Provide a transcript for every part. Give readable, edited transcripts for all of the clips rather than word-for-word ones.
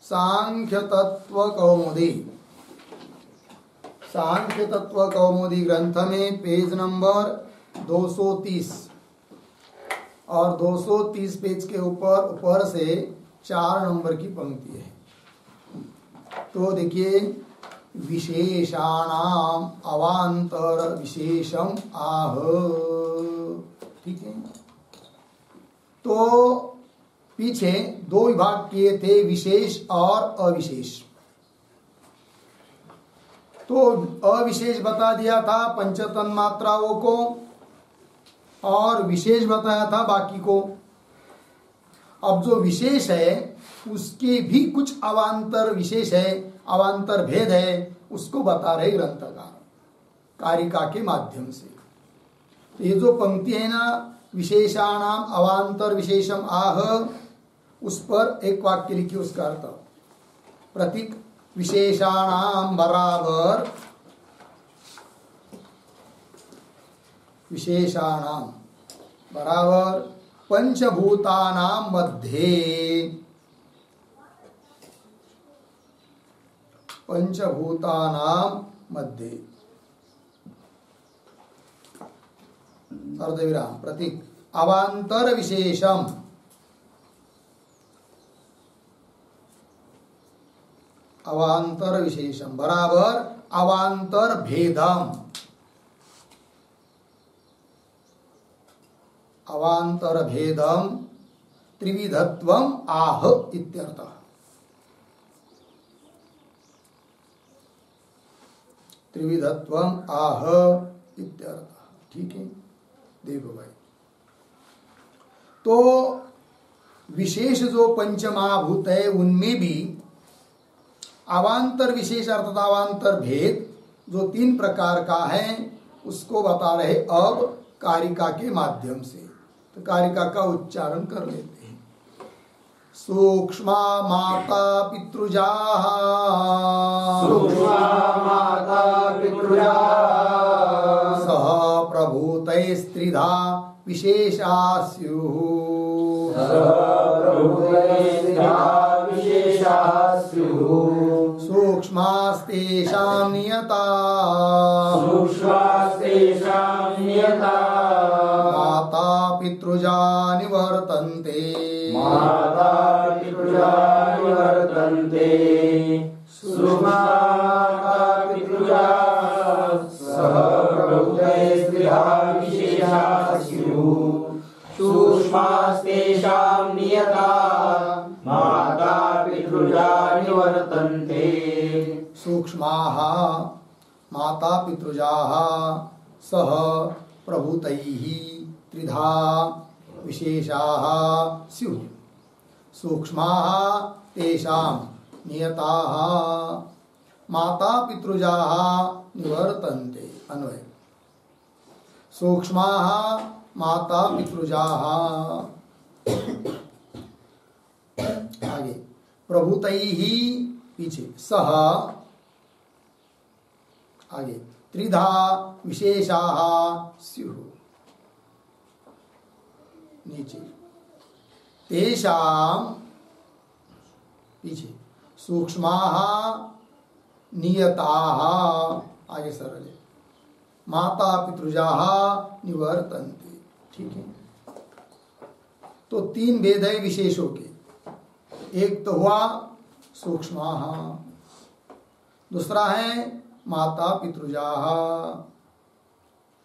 सांख्य तत्व कौमुदी, सांख्य तत्व कौमुदी ग्रंथ में पेज नंबर 230 और 230 पेज के ऊपर से 4 नंबर की पंक्ति है। तो देखिए, विशेषाणाम अवांतर विशेषम आह, ठीक है। तो पीछे 2 विभाग किए थे, विशेष और अविशेष। तो अविशेष बता दिया था पंचतन मात्राओं को और विशेष बताया था बाकी को। अब जो विशेष है उसके भी कुछ अवांतर विशेष है, अवांतर भेद है, उसको बता रहे ग्रंथकार कारिका के माध्यम से। तो ये जो पंक्ति है ना, विशेषाणाम अवांतर विशेषम आह, उस पर एक वाक्य लिखिए, उसका अर्थ प्रतीक विशेषाणाम बराबर, विशेषाणाम बराबर पंचभूतानां मध्ये, पंचभूतानां मध्ये अर्धविराम प्रतीक अवांतर विशेषम, अवांतर विशेषम बराबर अवांतर भेदम, अवांतर भेदम त्रिविधत्वम आह इत्यर्थः। त्रिविधत्वम आह इत्यर्थः, ठीक है। देखो भाई, तो विशेष जो पंचमहाभूत है उनमें भी अवांतर विशेष अर्थात अवांतर भेद जो 3 प्रकार का है उसको बता रहे अब कारिका के माध्यम से। तो कारिका का उच्चारण कर लेते हैं। सूक्ष्मा माता पितृजा, सूक्ष्मा माता पितृजा, सह प्रभूतैस्त्रिधा विशेषा स्युः, प्रभूतैस्त्रिधा विशेषा स्युः, सूक्ष्मास्तेषां नियता, सूक्ष्मास्तेषां नियता, माता पितृजा निवर्तन्ते, माता पितृजा निवर्तन्ते, सूक्ष्मा पितृजा सह प्रभूतैस्त्रिधा विशेषा स्युः, सूक्ष्मास्तेषां नियता, माता पितृजा निवर्तन्ते। सूक्ष्माः माता पितृजाः सह प्रभूतैः त्रिधा विशेषाः स्युः, सूक्ष्माः तेषां नियताः, माता पितृजाः निवर्तन्ते। अन्वय सूक्ष्माः माता पितृजाः, आगे प्रभूतैः पीछे सह, आगे त्रिधा विशेषाः स्युः, नीचे तेषां पीछे सूक्ष्माः नियताः, आगे सरल माता पितृजाः निवर्तन्ते, ठीक है। तो 3 भेद है विशेषों के। एक तो हुआ सूक्ष्माः, दूसरा है माता पितृजाः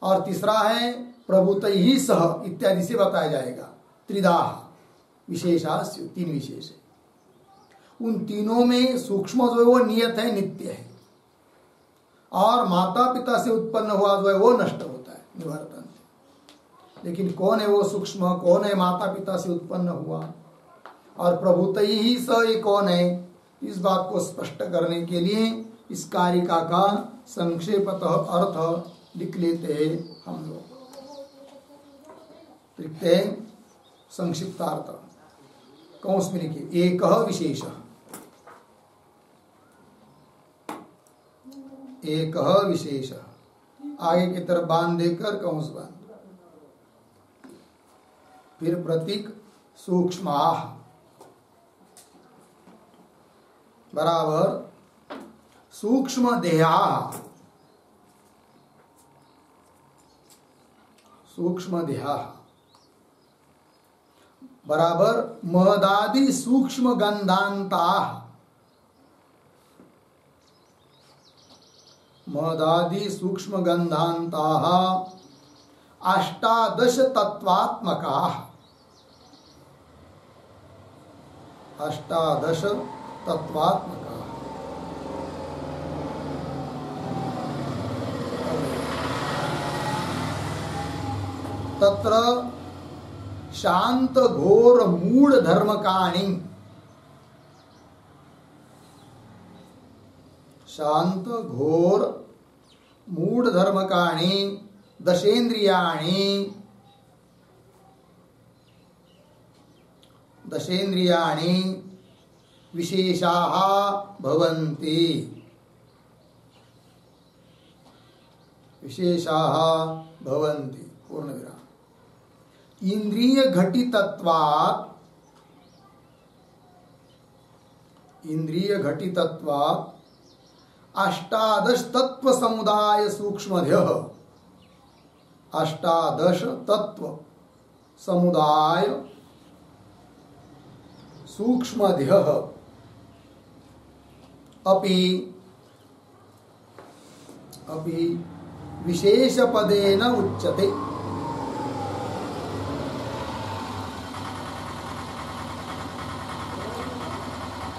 और तीसरा है प्रभूतैः सह इत्यादि से बताया जाएगा। त्रिधाः विशेषा, 3 विशेष है। उन तीनों में सूक्ष्म जो है वो नियत है, नित्य है, और माता पिता से उत्पन्न हुआ जो है वो नष्ट होता है, निवर्तन। लेकिन कौन है वो सूक्ष्म, कौन है माता पिता से उत्पन्न हुआ, और प्रभूतैः स ये कौन है, इस बात को स्पष्ट करने के लिए इस कारिका का संक्षेपतः अर्थ लिख लेते हैं हम लोग। लिखते हैं संक्षिप्तार्थ, कौंस में लिखिए एकः विशेषः, एकः विशेषः, आगे की तरफ बांध देकर कौंस बांध, फिर प्रतीक सूक्ष्माः, बराबर सूक्ष्म देहा, सूक्ष्म देहा बराबर महदादि सूक्ष्म गंधांता, महदादि सूक्ष्म गंधांता अष्टादश तत्वात्मका, अष्टादश तत्वात्मका। तत्र शांत घोर मूढ़ धर्मकाणी, शांत घोर मूढ़ धर्मकाणी दशेन्द्रियाणि, दशेन्द्रियाणि विशेषाः भवन्ति, विशेषाः भवन्ति। पूर्ण विराम। इंद्रिय घटितत्वात्, इंद्रिय घटितत्वात् अष्टादश तत्व समुदाय सूक्ष्मध्यः, अष्टादश तत्व समुदाय सूक्ष्मध्यः अपि अपि विशेष पदेन उच्यते,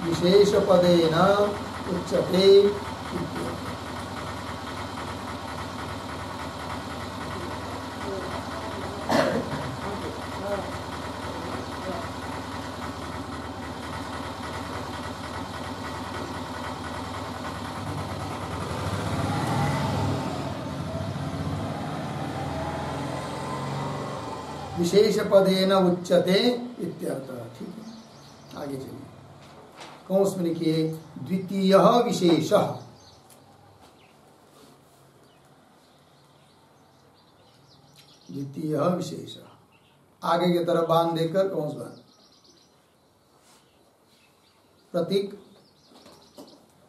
विशेष पदेन उच्यते। विशेष पदेन उच्यते इत्यर्थ। ठीक है, आगे चलिए। कौंस में लिखिए द्वितीय विशेष, द्वितीय विशेष। आगे की तरफ बांध देकर कौंस बांध। प्रतीक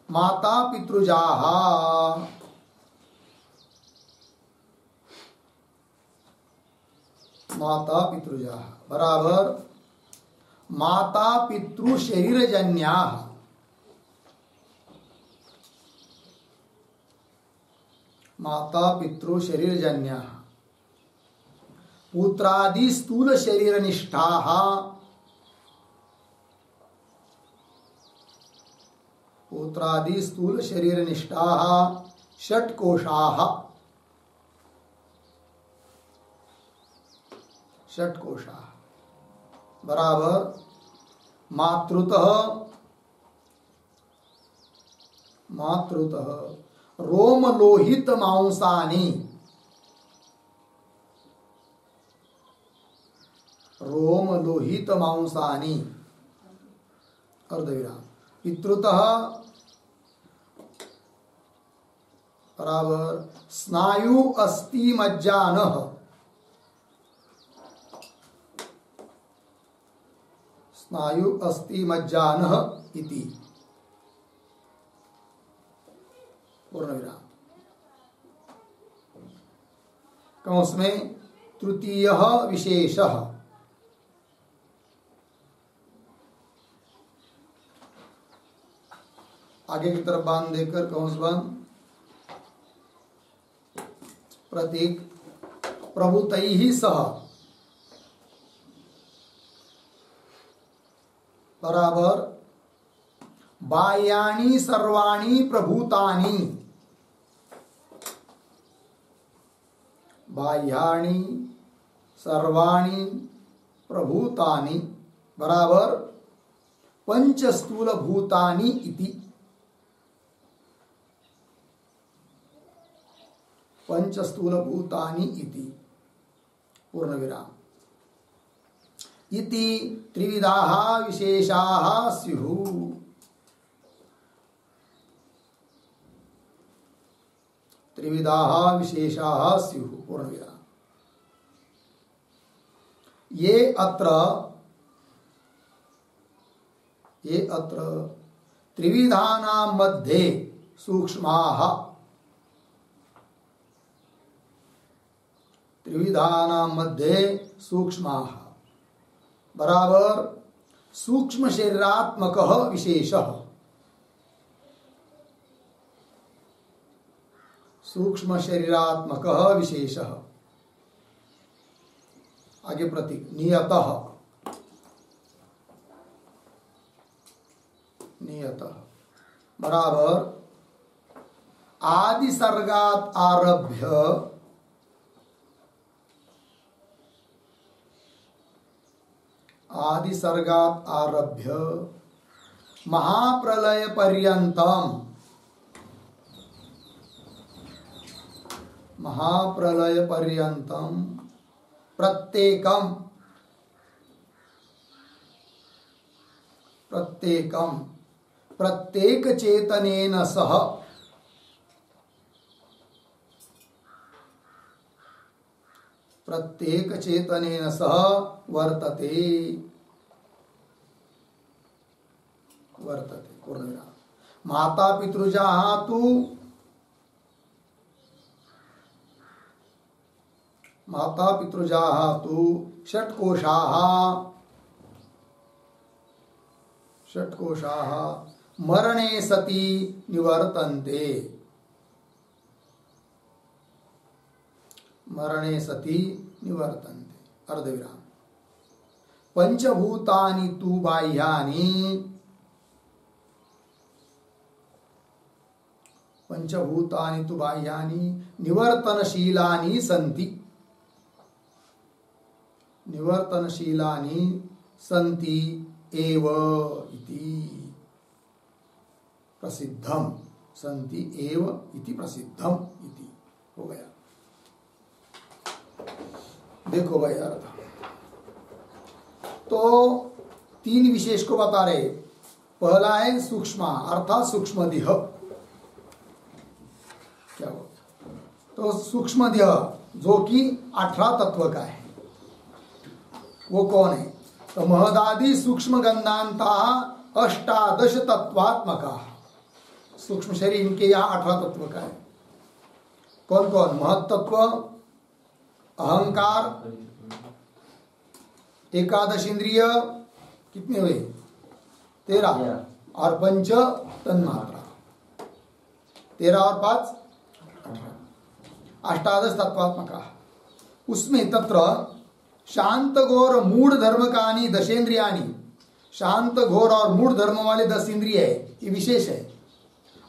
माता पितृजाः, माता पितृजाः बराबर माता पितृ शरीरजन्याः, माता पितृ शरीरजन्याः पुत्रादि स्थूल शरीरनिष्ठाः, पुत्रादि स्थूल शरीरनिष्ठाः षट्कोशाः, षट्कोशाः बराबर मातृतः, मातृतः रोमलोहित मांसानि, रोमलोहित मांसानि अर्धविराम। पितृतः बराबर स्नायु अस्थि मज्जानः, स्नायु अस्थि मज्जानः इति। पूर्ण विराम। कौंस में तृतीय विशेषः, आगे की तरफ बांध देकर कौंस बंद। प्रतीक प्रभुतैः सह बराबर बाह्यानि सर्वाणि प्रभूतानि, बाह्यानि सर्वाणि प्रभूतानि बराबर पंच स्थूल भूतानि इति, पंच स्थूल भूतानि इति। पूर्ण विराम। इति त्रिविधाः विशेषाः स्युः, त्रिविधाः विशेषाः स्युः। पूर्ण विराम। ये अत्र त्रिविधानां मध्ये सूक्ष्माः, त्रिविधानां मध्ये सूक्ष्माः बराबर सूक्ष्म शरीरात्मकः विशेषः, सूक्ष्म शरीरात्मकः विशेषः। आगे प्रतीक नियतः, नियतः बराबर आदि सर्गात आरभ्य आदि सर्गात आरभ्य महाप्रलय पर्यंतम, महाप्रलय पर्यंतम प्रत्येकम, प्रत्येकम प्रत्येक चेतनेन सह, प्रत्येक चेतनेन सह वर्तते, वर्तते पूर्णविराम। माता पितृजाः तु, माता पितृजाः तु षट्कोशाः, षट्कोशाः मरणे सति निवर्तन्ते, मरणे सति निवर्तन्ते अर्धविराम। पंचभूतानि तु बाह्यानि, पंचभूतानि तु बाह्यानि निवर्तनशीलानि सन्ति, निवर्तनशीलानि सन्ति एव इति प्रसिद्धम, सन्ति एव इति प्रसिद्धम इति हो गया। देखो भाई अर्थ, तो तीन विशेष को बता रहे। पहला है सूक्ष्म अर्थात सूक्ष्म देह, क्या हो तो सूक्ष्म देह जो कि 18 तत्व का है, वो कौन है? तो महदादि सूक्ष्म गंधांता 18 तत्वात्मका, सूक्ष्म शरीर इनके यहाँ 18 तत्व का है। कौन कौन? महत्त्व, अहंकार, एकादश इंद्रिय कितने हुए? 13, और पंच तन्मात्रा 13 और 5 18 तत्वात्मका। उसमें तत्र शांत घोर मूढ़ धर्म कानी दशेंद्रियानी, शांत घोर और मूढ़ धर्म वाले 10 इंद्रिय है, ये विशेष है।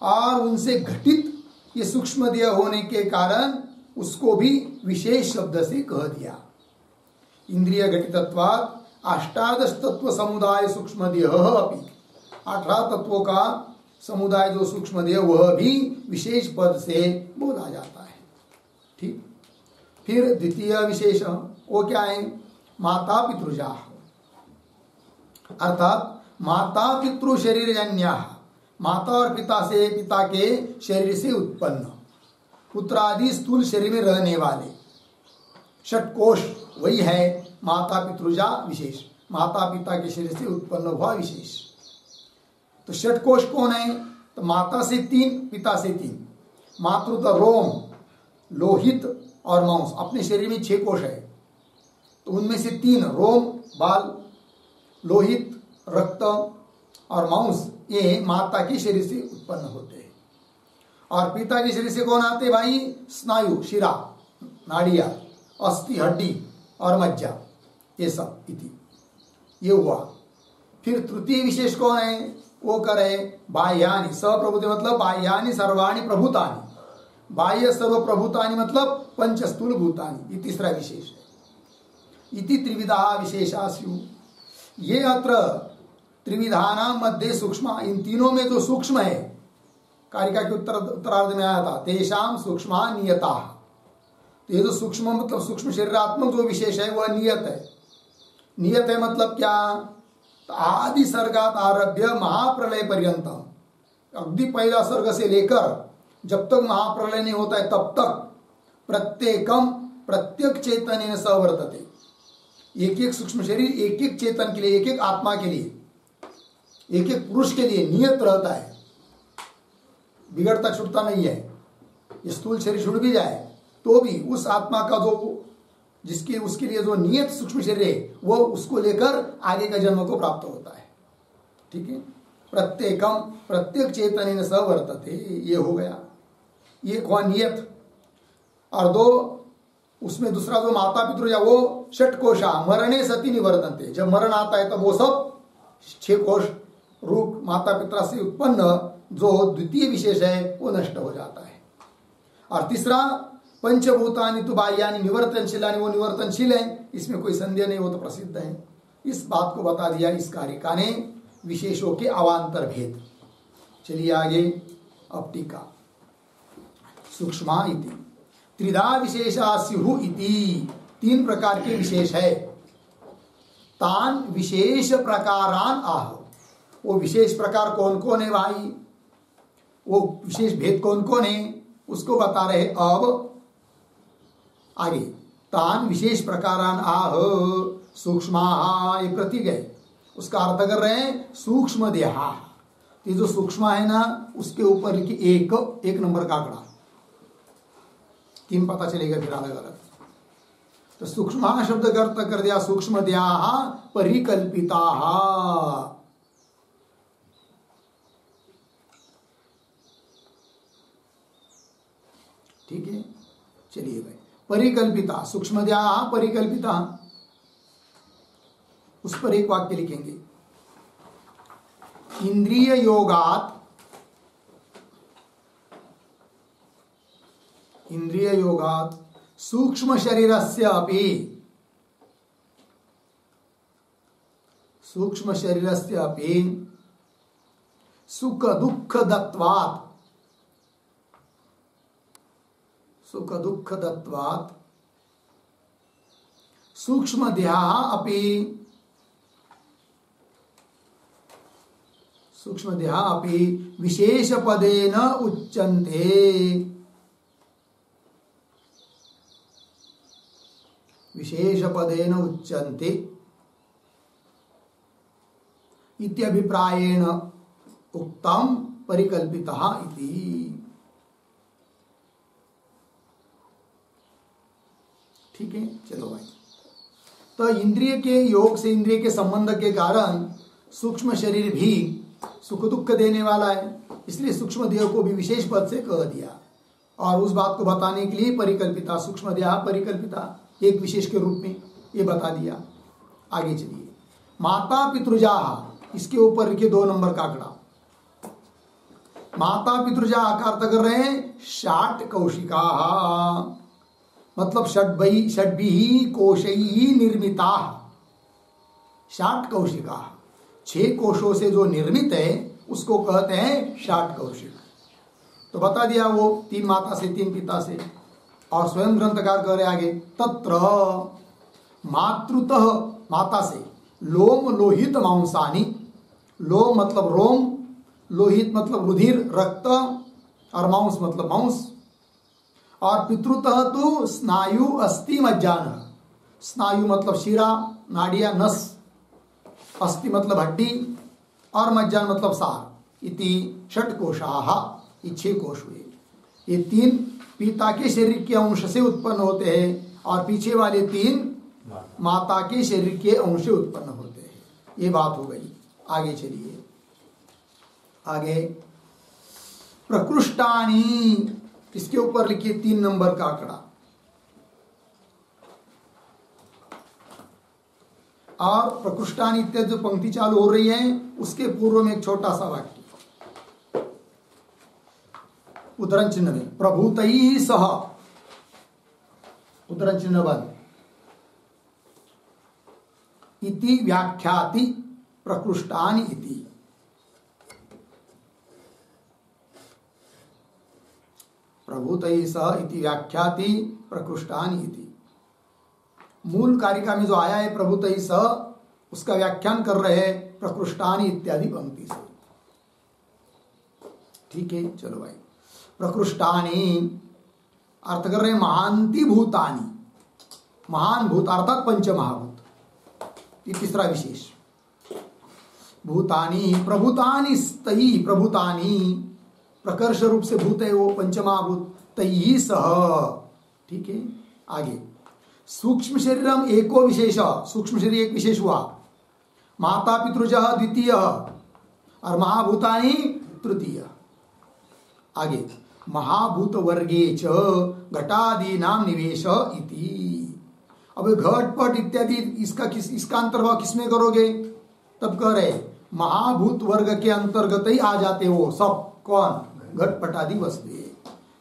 और उनसे घटित ये सूक्ष्म देह होने के कारण उसको भी विशेष शब्द से कह दिया। इंद्रिय घटितत्वात् 18 तत्व समुदाय सूक्ष्म देह अपि, 18 तत्वों का समुदाय जो सूक्ष्म देह वह भी विशेष पद से बोला जाता है। ठीक। फिर द्वितीय विशेष वो क्या है? माता पितृजा, अर्थात माता पितृ शरीरजन्या, माता और पिता से, पिता के शरीर से उत्पन्न, पुत्र आदि स्थूल शरीर में रहने वाले षटकोश, वही है माता पितृजा विशेष, माता पिता के शरीर से उत्पन्न हुआ विशेष। तो षटकोश कौन है? तो माता से 3, पिता से 3। मातृत्व रोम, लोहित और मांस, अपने शरीर में 6 कोश है, तो उनमें से 3 रोम, बाल, लोहित, रक्त और मांस, ये माता के शरीर से उत्पन्न होते हैं। और पिता के शरीर से कौन आते भाई? स्नायु, शिरा, नाड़िया, अस्थि, हड्डी और मज्जा, ये सब इति, ये हुआ। फिर तृतीय विशेष कौन है? वो करे बाह्यानि, सप्रभुते मतलब बाह्यानि सर्वाणि प्रभूतानि, बाह्य सर्व प्रभूतानि मतलब पंच स्थूल भूतानि, ये तीसरा विशेष है। इति त्रिविधा विशेषा स्यु, ये अत्र त्रिविधानां मध्ये सूक्ष्म, इन तीनों में जो सूक्ष्म है, कारिका के उत्तरार्ध में आया था, तेषां सूक्ष्मा नियता। तो ये जो सूक्ष्म मतलब सूक्ष्म शरीरात्मक जो विशेष है वह नियत है। नियत है मतलब क्या? तो आदि सर्गात आरभ्य महाप्रलय पर्यंतम, अगदी पहला सर्ग से लेकर जब तक महाप्रलय नहीं होता है तब तक प्रत्येकम, प्रत्येक चेतन सवर्तते, एक एक सूक्ष्म शरीर एक एक चेतन के लिए, एक एक आत्मा के लिए, एक एक पुरुष के लिए नियत रहता है, बिगड़ता छूटता नहीं है। ये स्थूल शरीर छूट भी जाए तो भी उस आत्मा का जो जिसके उसके लिए जो नियत सूक्ष्म शरीर है वो उसको लेकर आगे का जन्म को प्राप्त होता है। ठीक है, प्रत्येक चेतन स वर्तते, ये हो गया, ये हुआ नियत। और दो उसमें दूसरा जो माता पितृ वो षट कोशा मरणे सती निवर्तन्ते, जब मरण आता है तब वो सब 6 कोश रूप माता पिता से उत्पन्न जो द्वितीय विशेष है वो नष्ट हो जाता है। और तीसरा पंचभूतानि तो बाह्यानि निवर्तनशीलानि, वो निवर्तनशील है, इसमें कोई संदेह नहीं, वो तो प्रसिद्ध है। इस बात को बता दिया इस कारिका ने, विशेषों के अवान्तर भेद। चलिए आगे, अब टीका। सूक्ष्मा इति त्रिधा विशेषा स्युः इति, 3 प्रकार के विशेष है। तान विशेष प्रकारान आह, वो विशेष प्रकार कौन कौन है भाई, वो विशेष भेद कौन कौन है उसको बता रहे अब आगे। तान विशेष प्रकारान आह सूक्ष्मा, ये प्रतीक है, उसका अर्थ कर रहे हैं सूक्ष्म देहा। ये जो सूक्ष्म है ना उसके ऊपर लिखी एक नंबर का आंकड़ा, 3 पता चलेगा फिर अलग अलग। तो सूक्ष्म शब्द का अर्थ कर दिया सूक्ष्म देहा परिकल्पिता। ठीक है, चलिए भाई, परिकल्पिता सूक्ष्म देहा परिकल्पिता, उस पर एक वाक्य लिखेंगे। इंद्रिय योगात सूक्ष्म शरीरस्य अपि सुख दुख दत्वात् सूक्ष्म देहा अपि विशेष पदेन उच्यन्ते। इत्यभिप्रायेण उक्तम परिकल्पितः इति। ठीक है, चलो भाई। तो इंद्रिय के योग से, इंद्रिय के संबंध के कारण सूक्ष्म शरीर भी सुख दुख देने वाला है, इसलिए सूक्ष्म देह को भी विशेष पद से कह दिया। और उस बात को बताने के लिए परिकल्पिता, सूक्ष्म देह परिकल्पिता, एक विशेष के रूप में ये बता दिया। आगे चलिए, माता पितृजा, इसके ऊपर लिखे 2 नंबर का आंकड़ा। माता पितृजा का अर्थ कर रहे हैं 60 कौशिका, मतलब षड्भिः कोशैः निर्मिता। 60 कौशिका, 6 कोशों से जो निर्मित है उसको कहते हैं 60 कौशिक। तो बता दिया वो 3 माता से 3 पिता से। और स्वयं ग्रंथकार कह रहे आगे, तत्र मातृतः, माता से, लोम लोहित मांसानि, लोम मतलब रोम, लोहित मतलब रुधिर रक्त, और मांस मतलब मांस। और पितृतः तो स्नायु अस्थि मज्जान, स्नायु मतलब शिरा नाड़िया नस, अस्थि मतलब हड्डी, और मज्जान मतलब सार। इति षट कोशाः, ये 6 कोश हुए। ये 3 पिता के शरीर के अंश से उत्पन्न होते हैं और पीछे वाले 3 माता के शरीर के अंश से उत्पन्न होते हैं। ये बात हो गई। आगे चलिए, आगे प्रकृष्टानि, इसके ऊपर लिखिए 3 नंबर का आंकड़ा। और प्रकृष्टानि इत्यादि जो पंक्ति चालू हो रही है उसके पूर्व में एक छोटा सा वाक्य, उद्धरण चिन्ह में, प्रभूतैः सह, उद्धरण चिन्ह बंद, इति व्याख्याति प्रकृष्टानि इति। प्रभूतैः सह इति व्याख्याति प्रकृष्टानि इति। मूल कारिका में जो आया है प्रभूतैः सह, उसका व्याख्यान कर रहे हैं प्रकृष्टानि इत्यादि पंक्ति से। ठीक है, चलो भाई। प्रकृष्टानि अर्थ कर रहे हैं महांति भूतानि, महान भूत अर्थात पंच महाभूत। ये तीसरा विशेष। भूतानी प्रभूतानि स्तयी, प्रभूतानि प्रकर्ष रूप से भूत है वो पंचमा भूत, तयी सह। ठीक है, आगे सूक्ष्म शरीरम एको विशेष, सूक्ष्म शरीर एक विशेष हुआ, माता पितृज द्वितीय और महाभूतानि तृतीय। आगे महाभूत वर्गे च घटादि नाम निवेश इति। अब घटपट इत्यादि इसका अंतर्भाव किसमें करोगे? तब कह रहे महाभूत वर्ग के अंतर्गत ही आ जाते वो सब। कौन? घटपटादि वस्तु।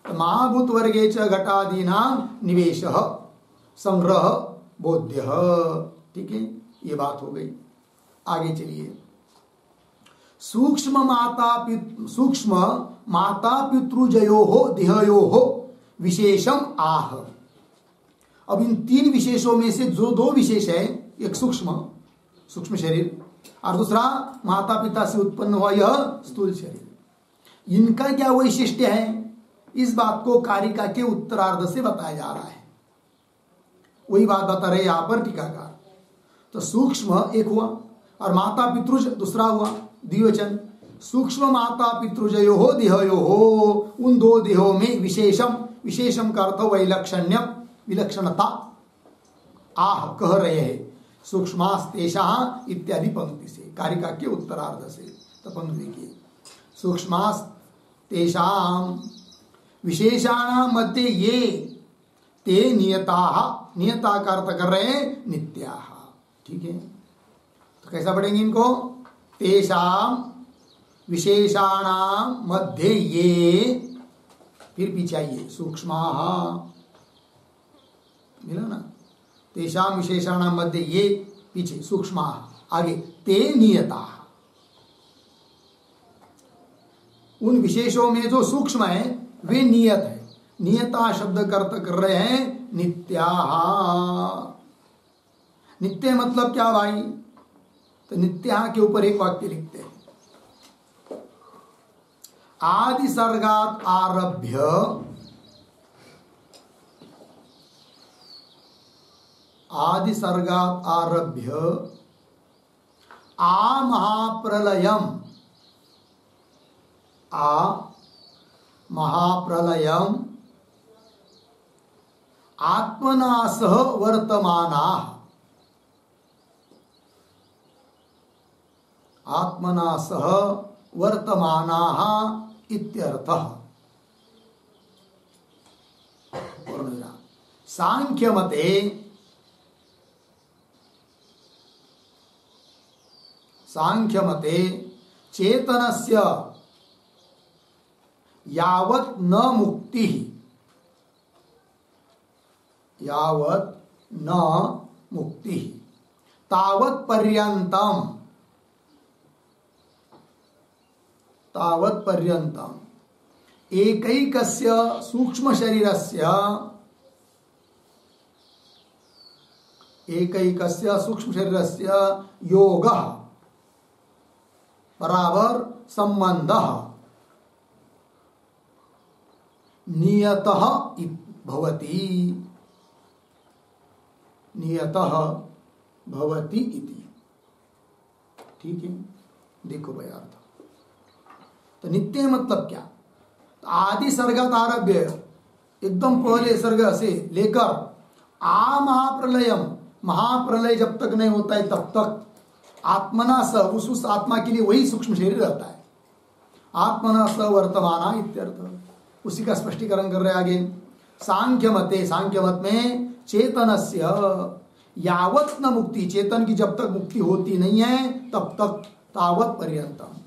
तो महाभूत वर्गे च घटादि नाम निवेश संग्रह बोध्य। ठीक है, ये बात हो गई। आगे चलिए, सूक्ष्म माता पितृजयो हो देहयो हो विशेषम आह। अब इन तीन विशेषों में से जो दो विशेष है, एक सूक्ष्म शरीर और दूसरा माता पिता से उत्पन्न हुआ यह स्थूल शरीर, इनका क्या वैशिष्ट्य है? इस बात को कारिका के उत्तरार्ध से बताया जा रहा है। वही बात बता रहे यहां पर टीकाकार। तो सूक्ष्म एक हुआ और माता पितृज दूसरा हुआ, द्विवचन। सूक्ष्म माता पितृजयो हो देहयो हो, उन दो देहों में विशेषम का अर्थ वैलक्षण्यम, विलक्षणता। आह कह रहे हैं सूक्ष्मास्तेषा इत्यादि पंक्ति से, कारिका के उत्तरार्ध से। तो पंक्ति देखिए, सूक्ष्मास्तेषाम विशेषाणाम मध्य ये ते नियताः, नियता का अर्थ कर रहे हैं नित्याः। ठीक है, तो कैसा पढ़ेंगे इनको? तेषाम विशेषाणाम मध्य ये, फिर पीछे आइए सूक्ष्माः, मिला ना? तेषाम विशेषाणाम मध्य ये, पीछे सूक्ष्माः, आगे ते नियताः। उन विशेषों में जो सूक्ष्म है वे नियत है। नियता शब्द का अर्थ कर रहे हैं नित्याः। नित्य मतलब क्या भाई? तो नित्याः के ऊपर एक वाक्य लिखते हैं, आदि सर्गात आरभ्य आ महाप्रलयम आत्मना सह वर्तमानाः इत्यर्थः। सांख्यमते चेतनस्य यावत् न मुक्ति तावत् पर्यन्तम एकैकस्य सूक्ष्म शरीरस्य योगः बराबर संबंधः नियतः भवति इति। ठीक है, देखो भाई अर्थ। तो नित्य मतलब क्या? तो आदि सर्गात आरभ्य, एकदम पहले सर्ग से लेकर आ महाप्रलय जब तक नहीं होता है तब तक आत्मना स, उस आत्मा के लिए वही सूक्ष्म शरीर रहता है। आत्मना स वर्तमाना इत्यर्थ, उसी का स्पष्टीकरण कर रहे आगे। सांख्य मत में चेतनस्य यावत् न मुक्ति, चेतन की जब तक मुक्ति होती नहीं है तब तक तावत् पर्यंतम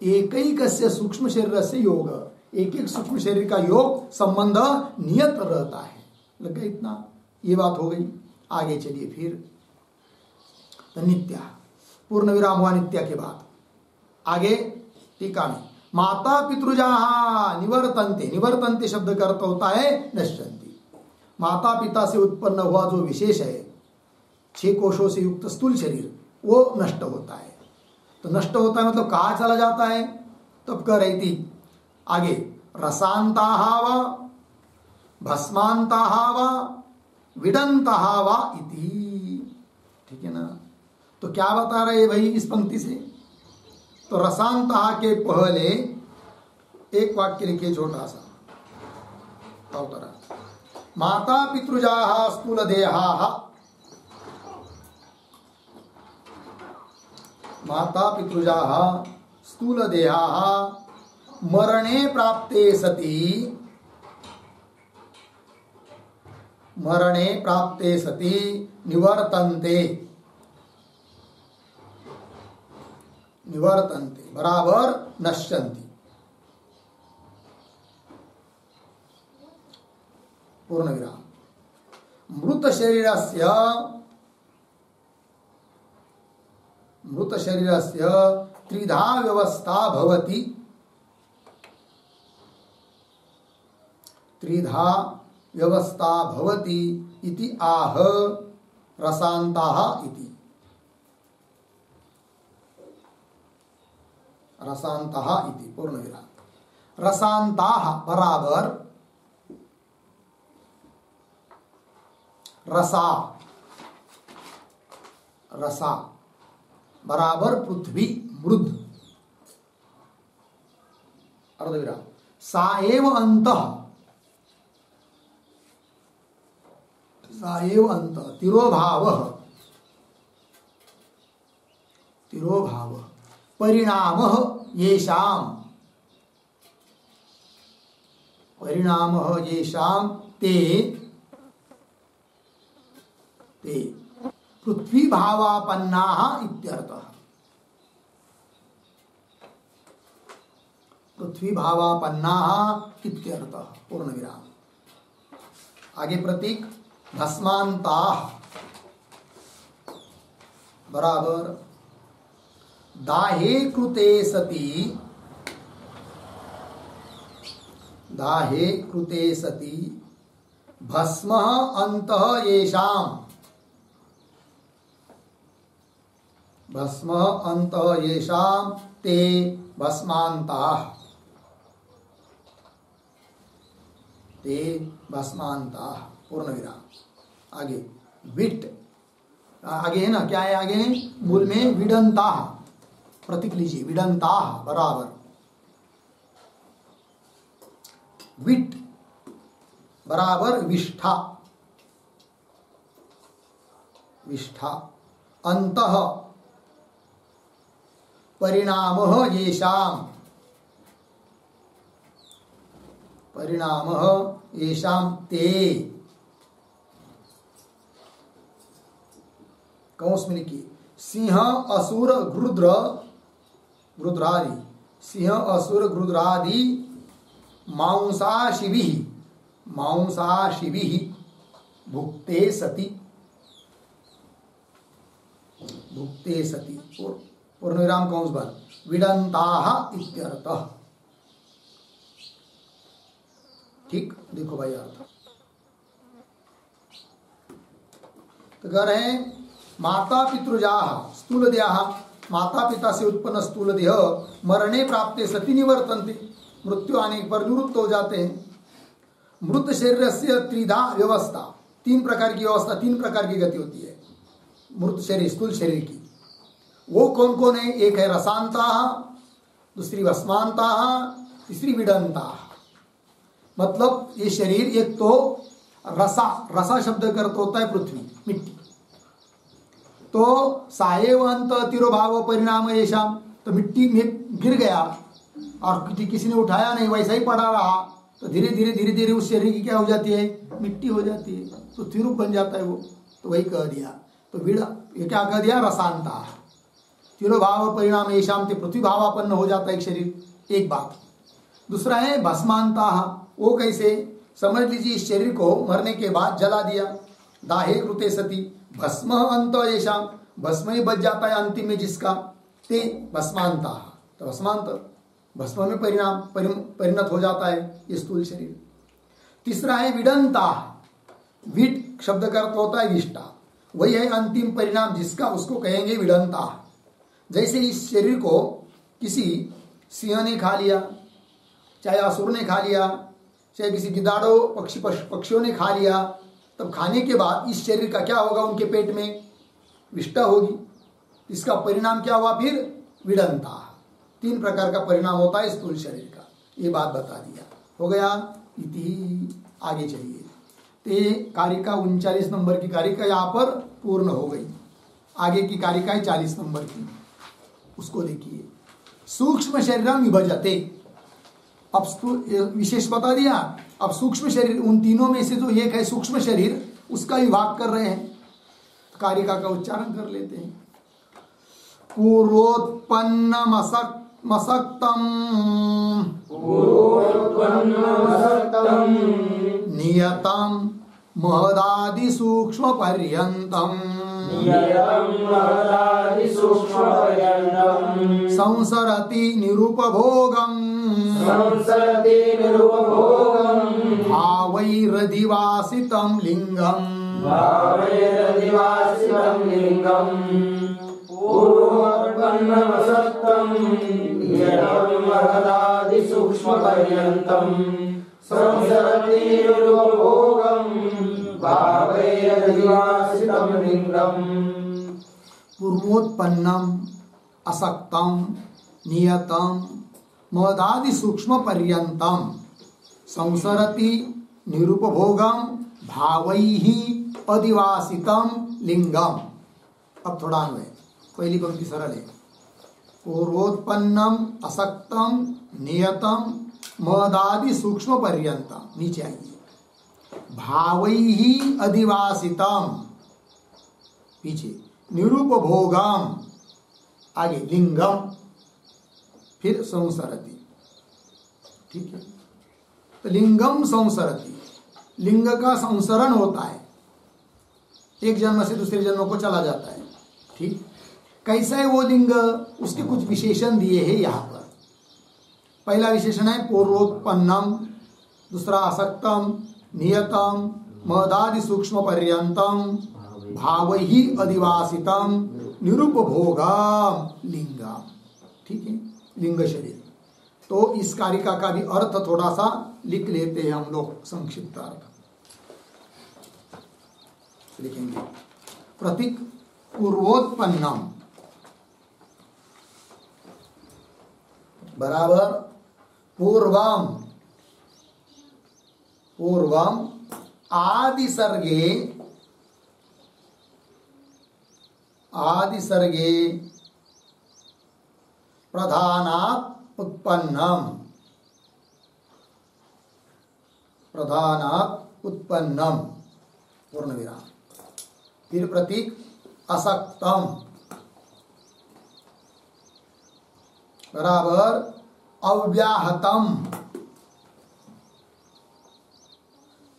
एकैकस्य सूक्ष्म शरीर से योग, एक एक सूक्ष्म शरीर का योग संबंध नियत रहता है। लग गया इतना? ये बात हो गई। आगे चलिए फिर, तो नित्या पूर्ण विराम हुआ नित्या के बाद। आगे टीका में माता पितृजाः निवर्तन्ते शब्द का अर्थ होता है नश्यन्ति। माता पिता से उत्पन्न हुआ जो विशेष है, 6 कोशों से युक्त स्थूल शरीर, वो नष्ट होता है। तो नष्ट होता है मतलब कहाँ चला जाता है? तब कह रही थी आगे, रसांताः वा भस्मांताः वा विदंताः वा इति। ठीक है ना? तो क्या बता रहे भाई इस पंक्ति से? तो रसांता के पहले एक वाक्य लिखिए छोटा सा अवतरा। माता पितृजा स्थूल देहा, माता पितृजा स्थूल देहा मरणे प्राप्ते सति, मरणे प्राप्ते सति निवर्तन्ते, निवर्तन्ते बराबर नश्यन्ति। पूर्ण विराम। मृत शरीरस्य त्रिधा व्यवस्था भवति, त्रिधा व्यवस्था भवति इति आह रसान्ताः इति। रसान्ताः इति पूर्ण विराम। रसान्ताः बराबर रसा, रसा बराबर पृथ्वी मृद अर्धविराम। सा एव अंतः, सा एव अंतः तिरोभावः, तिरोभावः परिणामः येषां, परिणामः येषां ते, ते पृथ्वी भावापन्नाः इत्यर्थः। पृथ्वी भावापन्नाः इत्यर्थः पूर्ण विराम। आगे प्रतीक भस्मान्ताः बराबर दाहे कृते सति, दाहे कृते सति भस्म अंतः येषां, भस्म अंतः येषां ते भस्मान्ताः, ते भस्मान्ताः पूर्ण विराम। आगे विट, आगे है ना, क्या है आगे है मूल में विडंताः, प्रतीक लीजिए विडंताः बराबर विट बराबर विष्ठा, विष्ठा अंतः परिणामः येषां, परिणामः येषां ते कौंस में लिखिए सिंह असुर गृद्र, गृद्रादि सिंह असुर गृद्रादि मांसाशिभिः, मांसाशिभिः भुक्ते सति, भुक्ते सति पूर्ण विराम कौंस बंद विडंताः इत्यर्थः। ठीक देखो भाई अर्थ तो कह रहे हैं माता पितृजाः स्थूल देहा, माता पिता से उत्पन्न स्थूल देह मरणे प्राप्ते सति निवर्तन्ते, मृत्यु आने पर निवृत्त हो जाते हैं। मृत शरीर से त्रिधा व्यवस्था, तीन प्रकार की व्यवस्था, तीन प्रकार की गति होती है मृत शरीर स्थूल शरीर की। वो कौन कौन है? एक है रसांताः, दूसरी भस्मान्ताः, तीसरी विडंताः। मतलब ये शरीर एक तो रसा, रसा शब्द का अर्थ होता है पृथ्वी मिट्टी, तो साएव अंत तिरोभाव परिणाम येषां, तो मिट्टी में गिर गया और किसी ने उठाया नहीं, वैसा ही पड़ा रहा, तो धीरे धीरे धीरे धीरे उस शरीर की क्या हो जाती है? मिट्टी हो जाती है, तो तिरुप बन जाता है वो। तो वही कह दिया, तो विड़ा ये क्या कह दिया? रसांता तिरोभाव परिणाम येषां, ते पृथ्वी भावापन्न हो जाता है एक शरीर, एक बात। दूसरा है भस्मांता, वो कैसे? समझ लीजिए इस शरीर को मरने के बाद जला दिया, दाहे कृते सति भस्म अंत येषां, भस्म ही बच जाता है अंतिम में जिसका, ते भस्मांता, तो भस्मांत भस्म में परिणाम परिणत हो जाता है ये स्थूल शरीर। तीसरा है विडंता, विड शब्द का अर्थ होता है विष्टा, वही है अंतिम परिणाम जिसका, उसको कहेंगे विडंता। जैसे इस शरीर को किसी सिंह ने खा लिया, चाहे असुर ने खा लिया, चाहे किसी गिद्धाड़ों पक्षियों ने खा लिया, तब खाने के बाद इस शरीर का क्या होगा? उनके पेट में विष्टा होगी, इसका परिणाम क्या हुआ? फिर विडंता। 3 प्रकार का परिणाम होता है स्थूल शरीर का, ये बात बता दिया। हो गया इति। आगे चलिए। ते कारिका 39 नंबर की कारिका यहाँ पर पूर्ण हो गई। आगे की कारिका है 40 नंबर की, उसको देखिए। सूक्ष्म शरीरम विभजते। अब विशेष बता दिया। अब सूक्ष्म शरीर, उन तीनों में से जो एक है सूक्ष्म शरीर, उसका विभाग कर रहे हैं। कारिका का उच्चारण कर लेते हैं। पूर्वोत्पन्नमसक्तम नियतम महदादि सूक्ष्म पर्यंतम संसरति निरुपभोगम भावैरधिवासितं लिंगम पूर्वोत्पन्नमसक्तं नियतं महदादि सूक्ष्म पर्यन्तं संसरति निरुपभोगं भावैरधिवासितं लिंगम। पूर्वोत्पन्नम असक्तम नियतम महदादि सूक्ष्म पर्यंतम संसरति निरुपभोगम भावैहि अधिवासितम लिंगम। अब थोड़ा अन्वय। पहली पंक्ति सरल है। पूर्वोत्पन्नम असक्तम नियतम महदादि सूक्ष्म पर्यंतम, नीचे आइए। भावैहि अधिवासितम, पीछे निरुपभोगम, आगे लिंगम, फिर संसरति। ठीक है। तो लिंगम संसरति, लिंग का संसरण होता है, एक जन्म से दूसरे जन्म को चला जाता है। ठीक, कैसा है वो लिंग, उसके कुछ विशेषण दिए हैं यहाँ पर। पहला विशेषण है पूर्वोत्पन्नम, दूसरा असक्तम नियतम महदादि सूक्ष्म पर्यंतम भावैहि अधिवासितम निरुपभोगम लिंगम। ठीक है, लिंग शरीर। तो इस कारिका का भी अर्थ थोड़ा सा लिख लेते हैं हम लोग, संक्षिप्त अर्थ लिखेंगे। प्रतीक पूर्वोत्पन्नम बराबर पूर्वम, पूर्वम आदि सर्गे, आदि सर्गे प्रधानात् उत्पन्नम, प्रधानात् उत्पन्नम पूर्ण विराम। फिर प्रतीक असक्तम बराबर अव्याहतम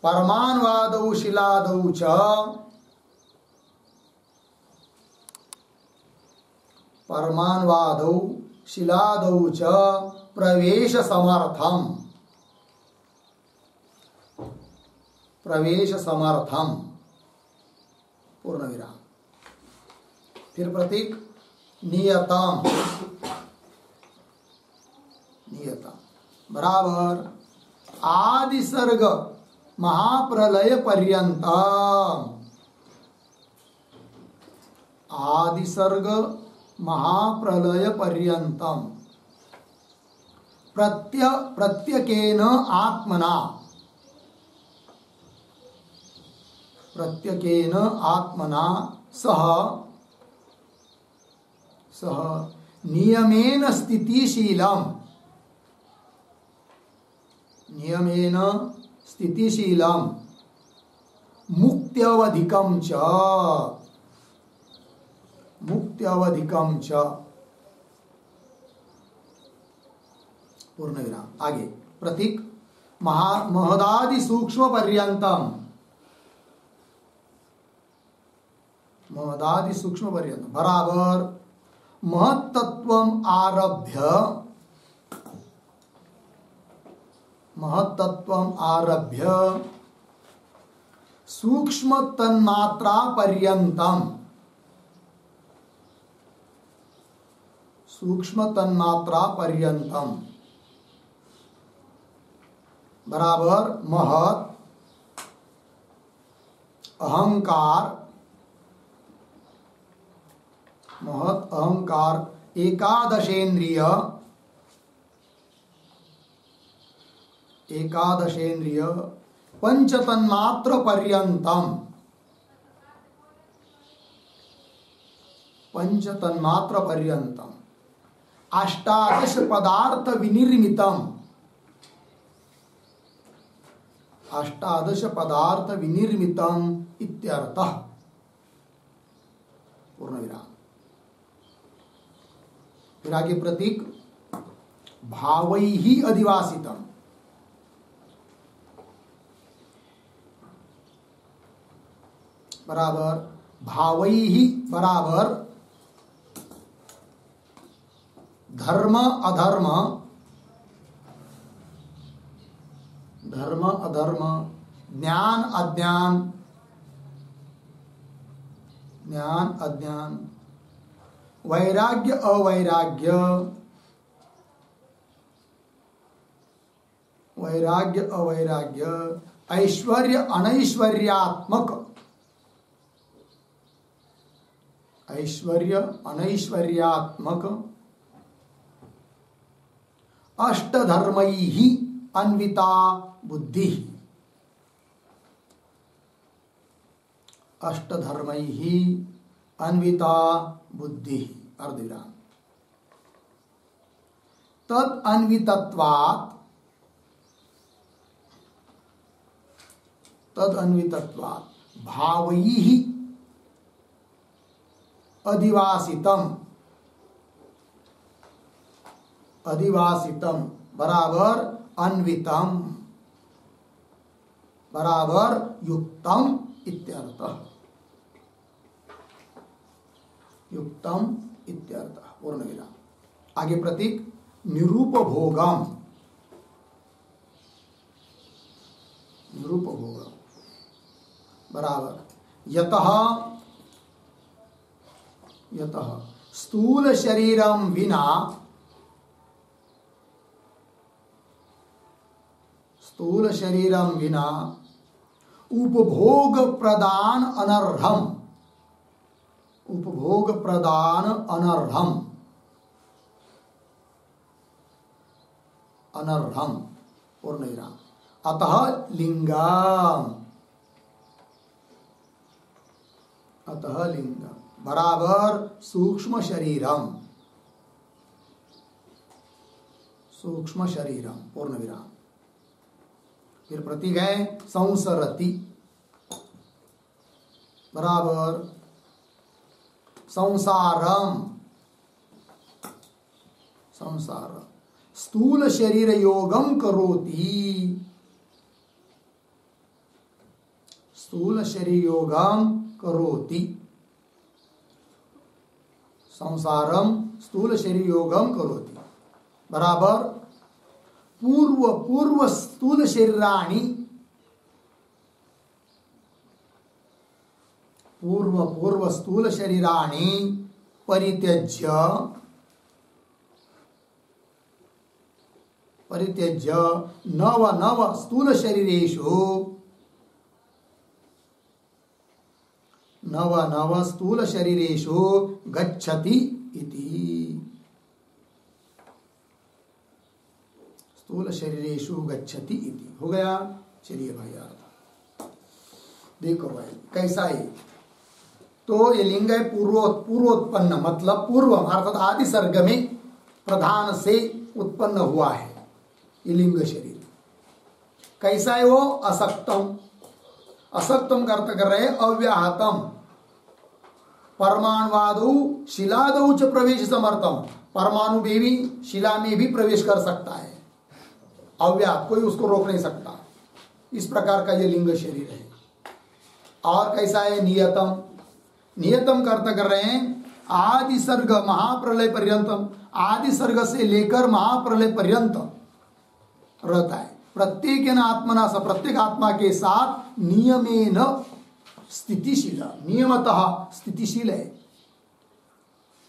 परमाणुवादौ शिलादौ च परमाणुवादौ शिलादौ च प्रवेश समर्थम, प्रवेश समर्थम पूर्ण विराम। फिर प्रतीक नियतम, नियतम बराबर आदि सर्ग महाप्रलय पर्यंतम, आदि सर्ग महाप्रलय पर्यंतम प्रत्यकेन आत्मना, प्रत्यकेन आत्मना सह सह नियमेन स्थितिशीलम, नियमेन स्थितिशीलम मुक्त्यवधिकम च, मुक्त्यवधिकम च पूर्ण विराम। आगे प्रतीक महदादि सूक्ष्म पर्यंतम, महदादि सूक्ष्म पर्यंतम बराबर महत्तत्वम आरभ्य, महत्तत्वम आरभ्य सूक्ष्म तन्मात्रा पर्यंतम, सूक्ष्म तन्मात्रा पर्यंतम बराबर महत् अहंकार, महत् अहंकार एकादशेन्द्रिय एकादशेन्द्रिय पंचतन्मात्र पर्यंतम, पंचतन्मात्र पर्यंतम अष्टादश पदार्थ विनिर्मितम, अष्टादश पदार्थ विनिर्मितम इत्यर्थः। पूर्ण विराम। फिर आगे प्रतीक भावैहि अधिवासितम, बराबर भावैहि बराबर धर्म अधर्म, धर्म अधर्म, ज्ञान अज्ञान, ज्ञान अज्ञान, वैराग्य अवैराग्य, वैराग्य अवैराग्य, ऐश्वर्य अनैश्वर्यात्मक, ऐश्वर्य अनैश्वर्यात्मक, अष्टधर्मैहि अन्विता बुद्धि, अष्टधर्मैहि अन्विता बुद्धि, अर्धविराम। तद अन्वितत्वात्, तद अन्वितत्वात् भावैहि अधिवासितम, अधिवासितम बराबर अन्वितम बराबर युक्तम इत्यर्थः, युक्तम इत्यर्थः। पूर्ण विराम। आगे प्रतीक निरूपभोगम, निरूपभोगम बराबर यतः, यतः स्थूल शरीरम विना, स्थूल शरीरम विना उपभोग प्रदान अनर्हम, उपभोग प्रदान अनर्हम, अनर्हम। पूर्ण विराम। अतः लिंगम, अतः लिंगम बराबर सूक्ष्म शरीरम, सूक्ष्म शरीरम। पूर्ण विराम। फिर प्रतीक है संसरति बराबर संसारम, संसार। स्थूल शरीर योगम करोति, स्थूल शरीर योगम करोति, संसारम स्थूल शरीर योगम करोति बराबर पूर्व पूर्व स्थूल शरीराणि, पूर्व पूर्व स्थूल शरीराणि परित्यज्य, परित्यज्य नव नव स्थूल शरीरेषु, नव नव स्थूल शरीरेषु गच्छति इति, स्थूल शरीरेषु गच्छति इति। हो गया। चलिए भाई यार, देखो भाई कैसा है। तो ये लिंग है पूर्वोत्पन्न, मतलब पूर्व अर्थात आदि सर्ग में प्रधान से उत्पन्न हुआ है ये लिंग शरीर। कैसा है वो? असक्तम, असक्तम का अर्थ कर रहे अव्याहतम, परमाणुवादौ शिलादौ च प्रवेश समर्थम, परमाणु में भी शिला में भी प्रवेश कर सकता है, अव्याहत, कोई उसको रोक नहीं सकता। इस प्रकार का ये लिंग शरीर है। और कैसा है? नियतम, नियतम का अर्थ कर रहे हैं आदि सर्ग महाप्रलय पर्यंतम, आदि सर्ग से लेकर महाप्रलय पर्यंत रहता है। प्रत्येक आत्मना स, प्रत्येक आत्मा के साथ नियमेन स्थितिशील, नियमतः स्थितिशील है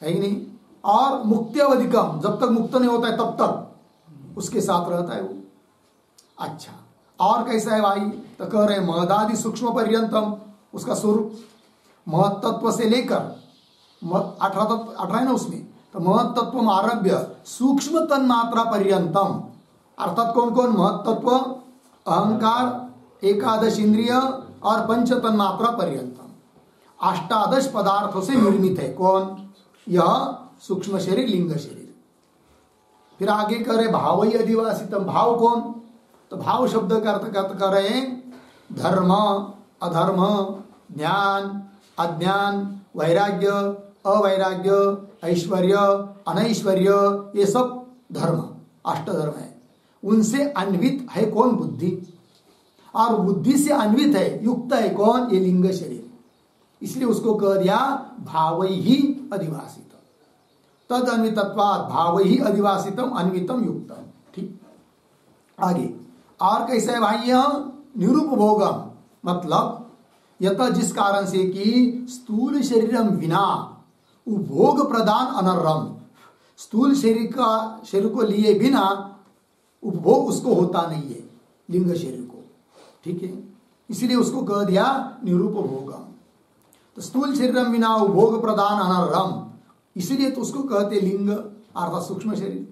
कि नहीं। और मुक्त्यवधिकम, जब तक मुक्त नहीं होता है तब तक उसके साथ रहता है वो। अच्छा, और कैसा है भाई? तो कह रहे महदादि सूक्ष्म पर्यंतम, उसका स्वरूप महत्त्व से लेकर 18 है ना उसमें, तो महत्त्व आरभ्य सूक्ष्म तन्मात्रा पर्यंतम, अर्थात कौन कौन? महत्त्व, अहंकार, एकादश इंद्रिय और पंच तन्मात्रा पर्यंतम 18 पदार्थों से निर्मित है। कौन? यह सूक्ष्म शरीर, लिंग शरीर। फिर आगे करे भाव ही अधिवासितम। भाव कौन? तो भाव शब्द का अर्थ कर रहे हैं धर्म, अधर्म, ज्ञान, अज्ञान, वैराग्य, अवैराग्य, ऐश्वर्य, अनैश्वर्य, ये सब धर्म, अष्टधर्म है। उनसे अन्वित है कौन? बुद्धि। और बुद्धि से अन्वित है, युक्त है कौन? ये लिंग शरीर। इसलिए उसको कह दिया भाव ही अधिवासित। तद अन्वितत्वात् भाव ही अधिवासितम अन्वितम युक्तम। ठीक, आगे और कैसा है भाई? यह निरुपभोगम, मतलब यत जिस कारण से कि स्थूल शरीरम विना उपभोग प्रदान अनर्रम, स्थूल शरीर को लिए बिना उपभोग उसको होता नहीं है, लिंग शरीर को। ठीक है, इसलिए उसको कह दिया निरुपभोगम। तो स्थूल शरीरम बिना उपभोग प्रदान अनर्रम, इसलिए तो उसको कहते लिंग अर्थात सूक्ष्म शरीर।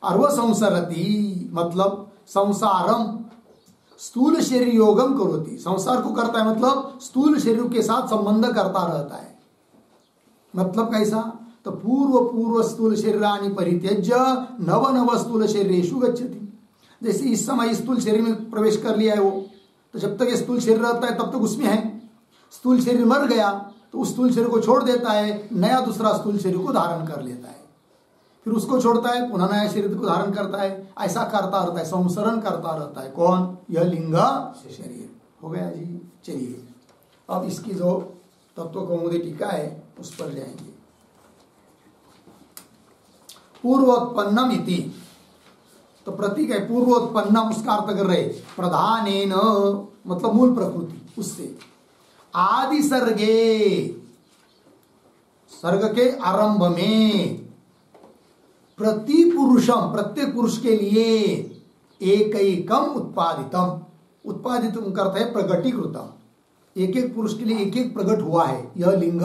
और वह संसरती, मतलब संसारम, स्थूल शरीर योगम करोति, संसार को करता है, मतलब स्थूल शरीर के साथ संबंध करता रहता है। मतलब कैसा? तो पूर्व स्थूल शरीरानि परित्यज्य नव नव स्थूल शरीरेषु गच्छति। जैसे इस समय स्थूल शरीर में प्रवेश कर लिया है वो, तो जब तक ये स्थूल शरीर रहता है तब तक उसमें है। स्थूल शरीर मर गया तो उस स्थूल शरीर को छोड़ देता है, नया दूसरा स्थूल शरीर को धारण कर लेता है, फिर उसको छोड़ता है, पुनः नया शरीर को धारण करता है। ऐसा करता रहता है, संसरण करता रहता है। कौन? यह लिंग शरीर हो गया जी। चलिए अब इसकी जो तत्व कौमुदी टीका है उस पर जाएंगे। पूर्वोत्पन्नम इति, तो प्रतीक है पूर्वोत्पन्नम, उसका अर्थ कर रहे प्रधानेन, मतलब मूल प्रकृति, उससे आदि सर्गे, सर्ग के आरंभ में प्रति पुरुषम, प्रत्येक पुरुष के लिए एकैकम उत्पादितम, उत्पादितम करता है प्रगटीकृतम, एक एक पुरुष के लिए एक एक प्रकट हुआ है यह लिंग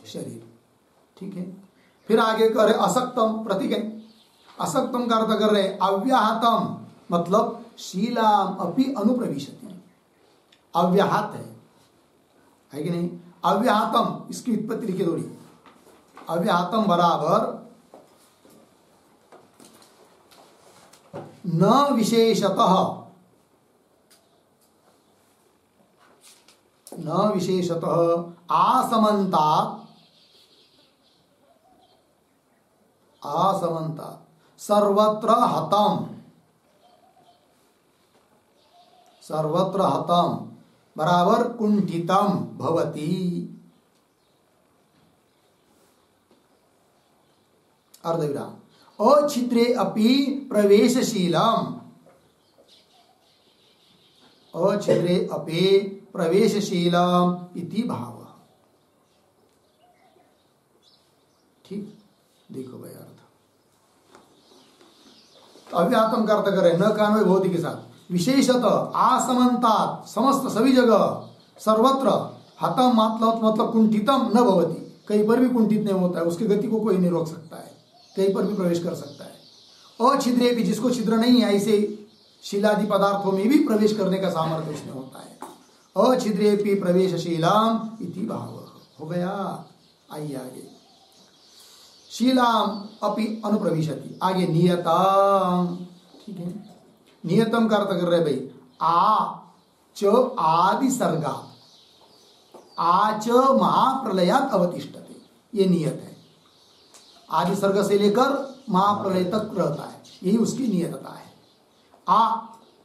शरीर। ठीक है, फिर आगे कर रहे असक्तम, प्रतीक है असक्तम का अर्थ कर रहे अव्याहतम, मतलब शीलाम अपि अनुप्रविशति, अव्याहत है कि नहीं? अव्याहतम, इसकी उत्पत्ति लिखे थोड़ी। अव्याहतम बराबर न विशेषतः, न विशेषतः आसमन्तात्, आसमन्तात् सर्वत्र हतम, सर्वत्र हतम बराबर कुंठितम भवति। अर्धविराम। अछिद्रे अपि प्रवेशशीलम, अछिद्रे अपि प्रवेशशीलम इति भाव। ठीक, देखो भाई अर्थ अव्याहतम का अर्थ करे न कान्वय भवति के साथ विशेषतः आसमन्तात्, समस्त सभी जगह, सर्वत्र हतम मतलब कुंठितम न भवति, कहीं पर भी कुंठित नहीं होता है, उसकी गति को कोई नहीं रोक सकता है, कहीं पर भी प्रवेश कर सकता है। अछिद्रे भी, जिसको छिद्र नहीं है, ऐसे शिलादि पदार्थों में भी प्रवेश करने का सामर्थ्य उसमें होता है। अछिद्रे भी प्रवेशशीलाम इति भाव हो गया। आइए आगे, शीलाम अपि अनुप्रविशति, आगे नियतम। ठीक है, नियतम का अर्थ कर रहे भाई आ च आदि सर्गा, आ च महाप्रलयात अवतिष्ठते, ये नियत है। आदि सर्ग से लेकर महाप्रलय तक रहता है, यही उसकी नियतता है। आ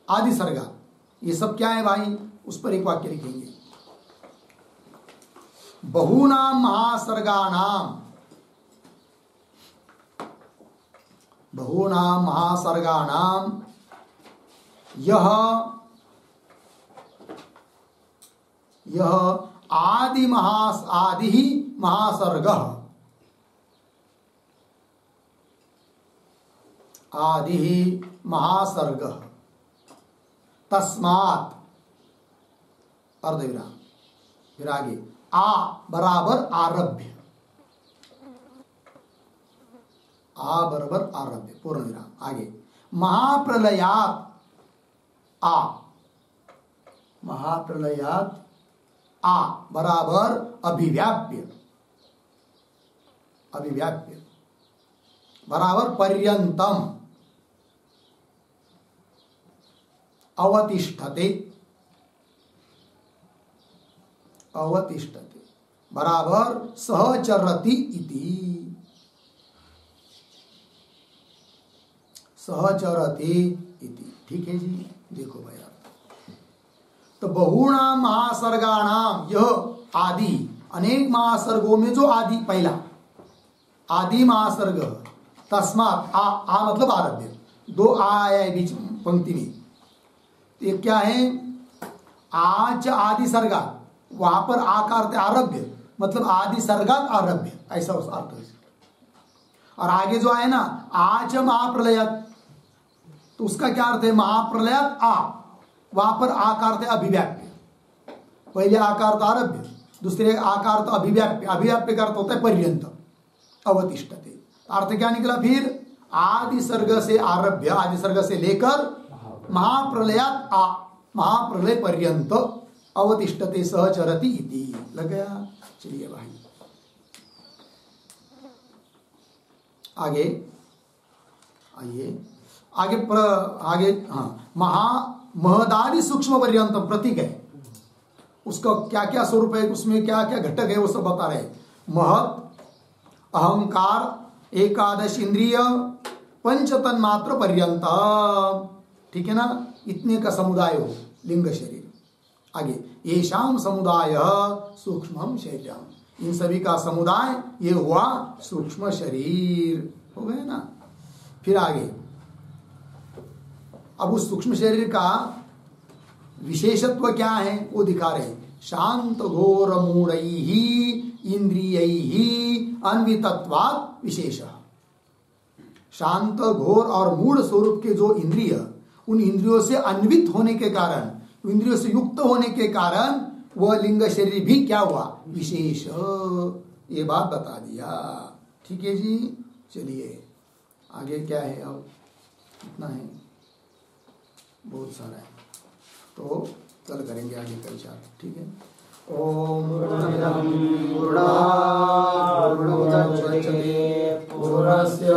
आदि सर्गा, ये सब क्या है भाई? उस पर एक वाक्य लिखेंगे। बहूनाम महासर्गानाम, बहूनाम महासर्गानाम यह आदि ही महासर्ग, आदि ही महासर्ग, तस्मात् अर्धविराम, फिर आगे आ बराबर आरभ्य, आ बराबर आरभ्य, पूर्ण विराम, आगे महाप्रलयात आ, महाप्रलयात आ बराबर अभिव्याप्य, अभिव्याप्य बराबर पर्यंतम अवतिष्ठते, अवतिष्ठते बराबर सहचरति इति, सहचरति इति। ठीक है जी, देखो भाई तो बहुणाम महासर्गाणाम, यह आदि अनेक महासर्गों में जो आदि पहला आदि महासर्ग, तस्मात आ मतलब आरभ्य, दो आया है बीच पंक्ति में, ये क्या है, आज आदि सर्गा, वहां पर आकार थे आरभ्य मतलब आदि सर्गात आरभ्य, ऐसा उस अर्थ है। और आगे जो आए ना आज महाप्रलयत, तो उसका क्या अर्थ है, महाप्रलयत आ, वहां पर आकार थे अभिव्याप्य, पहले आकार था आरभ्य, दूसरे आकार तो अभिव्याप्य, अभिव्याप्य का अर्थ होता है पर्यंत, अवतिष्ठते। अर्थ क्या निकला फिर, आदि सर्ग से आरभ्य, आदि सर्ग से लेकर महाप्रलयात आ, महाप्रलय पर्यंत अवतिष्ठते सहचरति इति। लग गया? चलिए भाई आगे आइए, आगे हाँ, महदादि सूक्ष्म पर्यंतम प्रतीक है, उसका क्या क्या स्वरूप है, उसमें क्या क्या घटक है वो सब बता रहे। महत, अहंकार, एकादश इंद्रिय, पंचतन मात्र पर्यंत, ठीक है ना, इतने का समुदाय हो लिंग शरीर। आगे येषाम समुदाय सूक्ष्म शरीरम, इन सभी का समुदाय ये हुआ सूक्ष्म शरीर, हो गए ना। फिर आगे अब उस सूक्ष्म शरीर का विशेषत्व क्या है वो दिखा रहे। शांत घोर मूढ़ैहि इंद्रियैहि अन्वितत्वात् विशेष, शांत घोर और मूढ़ स्वरूप के जो इंद्रिय, उन इंद्रियों से अन्वित होने के कारण, इंद्रियों से युक्त होने के कारण वह लिंग शरीर भी क्या हुआ, विशेष, ये बात बता दिया। ठीक है जी, चलिए आगे क्या है, अब इतना है, बहुत सारा है तो कल करेंगे आगे का विचार। ठीक है। ओम पूर्णस्य